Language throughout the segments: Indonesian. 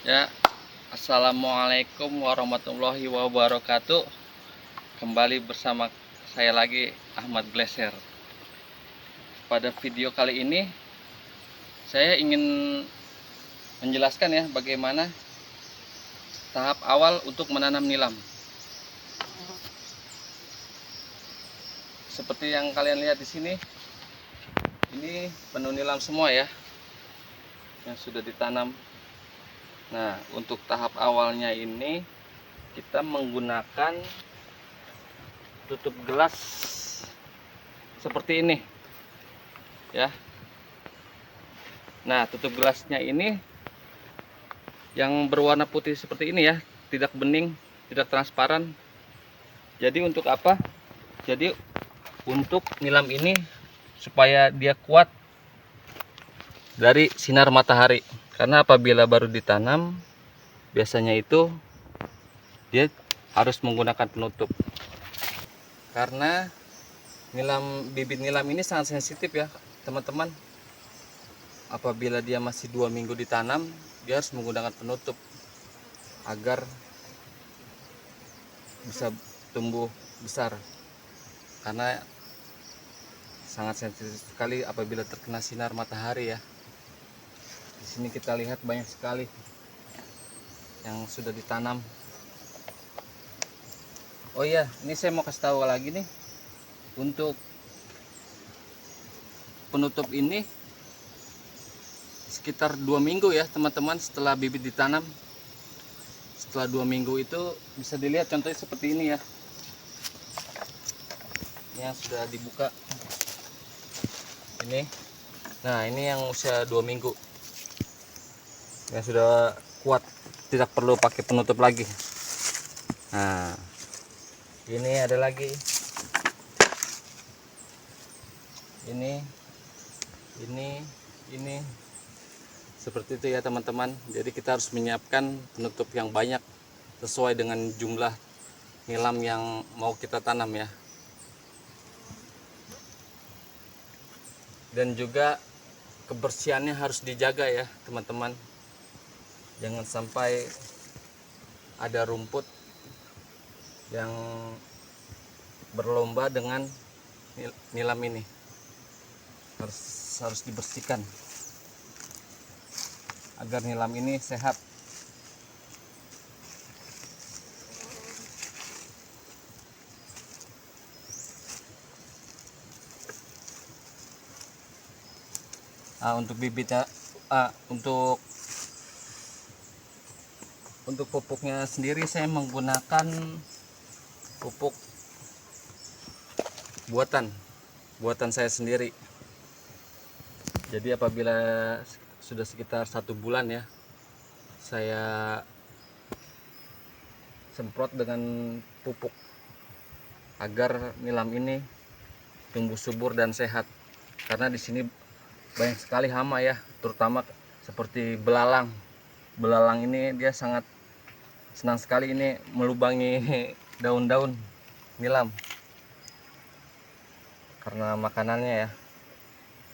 Ya, assalamualaikum warahmatullahi wabarakatuh. Kembali bersama saya lagi, Ahmad Gleser. Pada video kali ini, saya ingin menjelaskan ya bagaimana tahap awal untuk menanam nilam. Seperti yang kalian lihat di sini, ini penuh nilam semua ya, yang sudah ditanam. Nah, untuk tahap awalnya ini kita menggunakan tutup gelas seperti ini ya. Nah, tutup gelasnya ini yang berwarna putih seperti ini ya, tidak bening, tidak transparan. Jadi untuk apa? Jadi untuk nilam ini supaya dia kuat dari sinar matahari. Karena apabila baru ditanam, biasanya itu dia harus menggunakan penutup. Karena bibit nilam ini sangat sensitif ya, teman-teman. Apabila dia masih 2 minggu ditanam, dia harus menggunakan penutup agar bisa tumbuh besar. Karena sangat sensitif sekali apabila terkena sinar matahari ya. Di sini kita lihat banyak sekali yang sudah ditanam. Oh iya, ini saya mau kasih tahu lagi nih, untuk penutup ini sekitar 2 minggu ya teman-teman setelah bibit ditanam. Setelah 2 minggu itu bisa dilihat contohnya seperti ini ya. Ini yang sudah dibuka. Ini. Nah, ini yang usia 2 minggu. Yang sudah kuat, tidak perlu pakai penutup lagi. Nah, ini ada lagi. Ini seperti itu ya teman-teman. Jadi kita harus menyiapkan penutup yang banyak sesuai dengan jumlah nilam yang mau kita tanam ya. Dan juga kebersihannya harus dijaga ya teman-teman. Jangan sampai ada rumput yang berlomba dengan nilam ini. Harus dibersihkan agar nilam ini sehat. Nah, untuk bibitnya, untuk pupuknya sendiri saya menggunakan pupuk buatan saya sendiri. Jadi apabila sudah sekitar 1 bulan ya, saya semprot dengan pupuk agar nilam ini tumbuh subur dan sehat. Karena di sini banyak sekali hama ya, terutama seperti belalang. Belalang ini dia sangat senang sekali ini melubangi daun-daun nilam karena makanannya ya.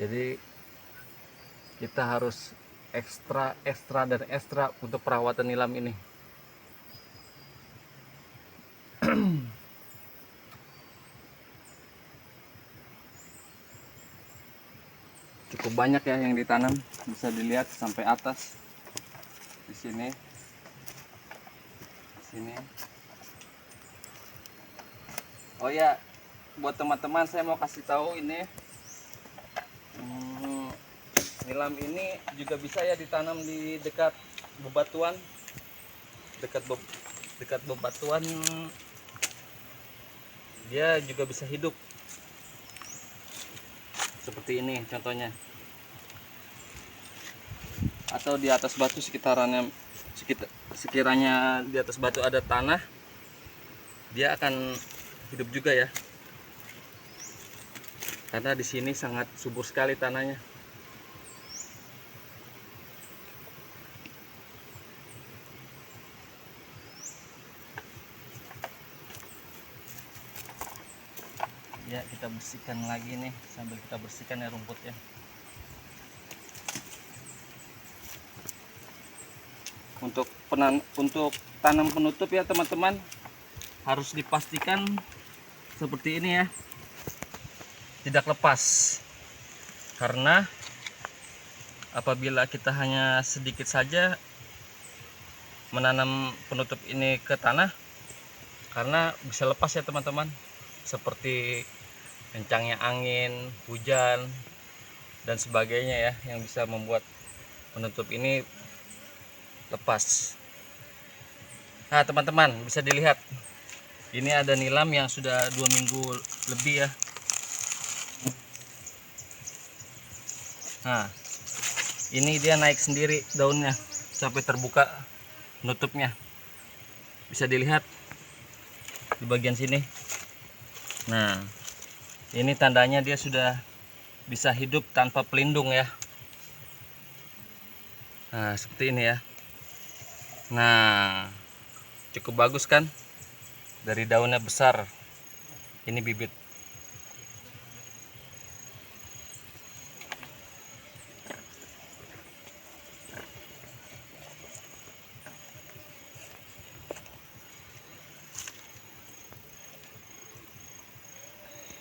Jadi kita harus ekstra dan ekstra untuk perawatan nilam ini. Cukup banyak ya yang ditanam, bisa dilihat sampai atas. Di sini. Oh ya, buat teman-teman saya mau kasih tahu ini. Nilam ini juga bisa ya ditanam di dekat bebatuan. Dekat bebatuan dia juga bisa hidup. Seperti ini contohnya. Atau di atas batu sekiranya di atas batu ada tanah, dia akan hidup juga ya. Karena di sini sangat subur sekali tanahnya. Ya, kita bersihkan lagi nih, sambil kita bersihkan ya rumputnya. Untuk tanam penutup ya teman-teman, harus dipastikan seperti ini ya, tidak lepas. Karena apabila kita hanya sedikit saja menanam penutup ini ke tanah, karena bisa lepas ya teman-teman, seperti kencangnya angin, hujan dan sebagainya ya, yang bisa membuat penutup ini lepas. Nah teman-teman, bisa dilihat ini ada nilam yang sudah 2 minggu lebih ya. Nah ini dia naik sendiri daunnya sampai terbuka penutupnya, bisa dilihat di bagian sini. Nah ini tandanya dia sudah bisa hidup tanpa pelindung ya. Nah seperti ini ya. Nah cukup bagus kan, dari daunnya besar. Ini bibit.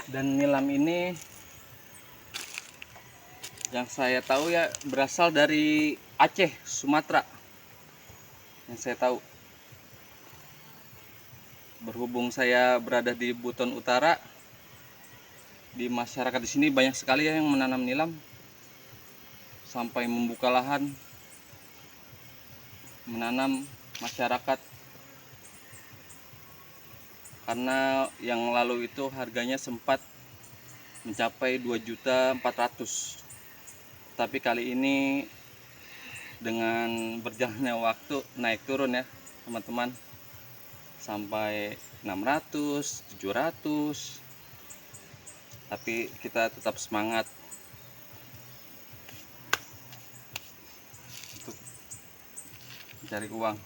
Dan nilam ini yang saya tahu ya berasal dari Aceh, Sumatera. Yang saya tahu. Berhubung saya berada di Buton Utara, di masyarakat di sini banyak sekali ya yang menanam nilam, sampai membuka lahan menanam masyarakat. Karena yang lalu itu harganya sempat mencapai 2.400.000. Tapi kali ini dengan berjalannya waktu naik turun ya teman-teman, sampai 600, 700. Tapi kita tetap semangat untuk mencari uang.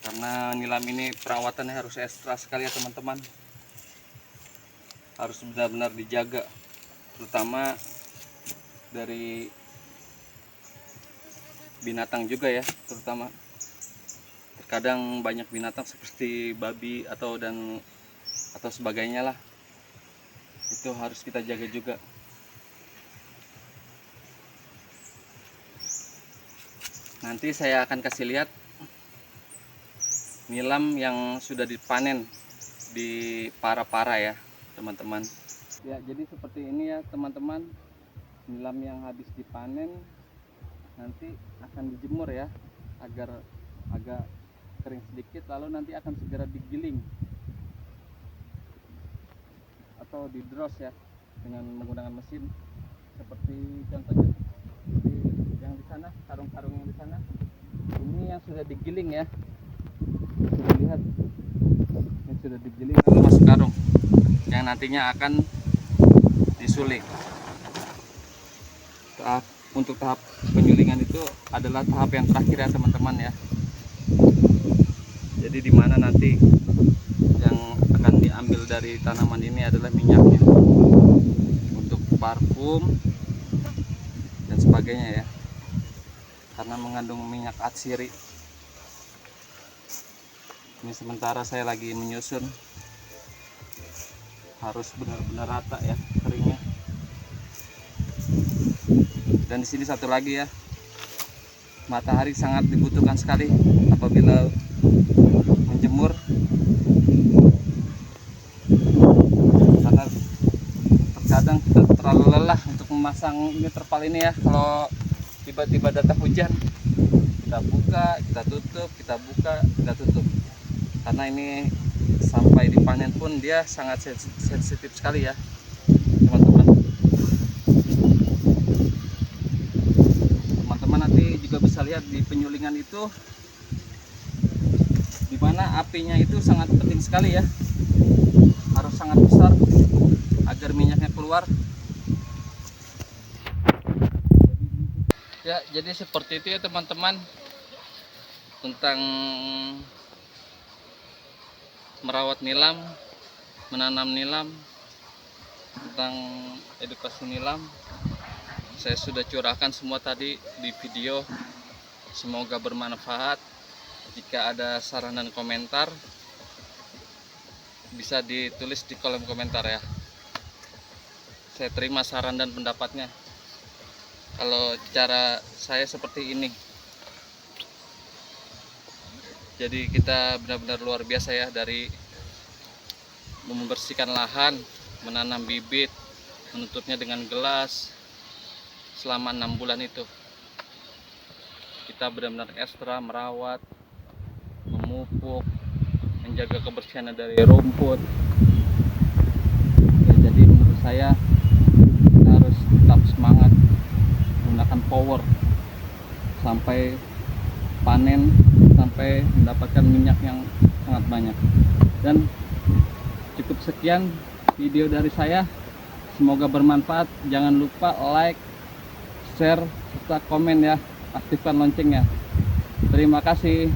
Karena nilam ini perawatannya harus ekstra sekali ya teman-teman. Harus benar-benar dijaga, terutama dari binatang juga ya, terutama terkadang banyak binatang seperti babi atau sebagainya lah, itu harus kita jaga juga. Nanti saya akan kasih lihat nilam yang sudah dipanen di para-para ya teman-teman. Ya jadi seperti ini ya teman-teman, nilam yang habis dipanen nanti akan dijemur ya, agar agak kering sedikit, lalu nanti akan segera digiling atau didros ya dengan menggunakan mesin. Seperti contohnya yang di sana, karung-karung yang di sana, ini yang sudah digiling ya, sudah lihat yang sudah digiling lalu masuk karung yang nantinya akan disuling. Untuk tahap penyulingan itu adalah tahap yang terakhir ya teman-teman ya. Jadi dimana nanti yang akan diambil dari tanaman ini adalah minyaknya untuk parfum dan sebagainya ya, karena mengandung minyak atsiri. Ini sementara saya lagi menyusun, harus benar-benar rata ya keringnya. Dan di sini satu lagi ya, matahari sangat dibutuhkan sekali apabila menjemur, karena terkadang kita terlalu lelah untuk memasang ini terpal ini ya. Kalau tiba-tiba datang hujan, kita buka, kita tutup, kita buka, kita tutup. Karena ini sampai dipanen pun dia sangat sensitif sekali ya teman-teman. Teman-teman nanti juga bisa lihat di penyulingan itu, dimana apinya itu sangat penting sekali ya, harus sangat besar agar minyaknya keluar ya. Jadi seperti itu ya teman-teman, tentang merawat nilam, menanam nilam, tentang edukasi nilam. Saya sudah curahkan semua tadi di video. Semoga bermanfaat. Jika ada saran dan komentar, bisa ditulis di kolom komentar ya. Saya terima saran dan pendapatnya. Kalau cara saya seperti ini. Jadi kita benar-benar luar biasa ya, dari membersihkan lahan, menanam bibit, menutupnya dengan gelas selama 6 bulan itu. Kita benar-benar ekstra merawat, memupuk, menjaga kebersihan dari rumput. Ya, jadi menurut saya kita harus tetap semangat, menggunakan power sampai panen, sampai mendapatkan minyak yang sangat banyak. Dan cukup sekian video dari saya, semoga bermanfaat. Jangan lupa like, share, serta komen ya, aktifkan loncengnya. Terima kasih.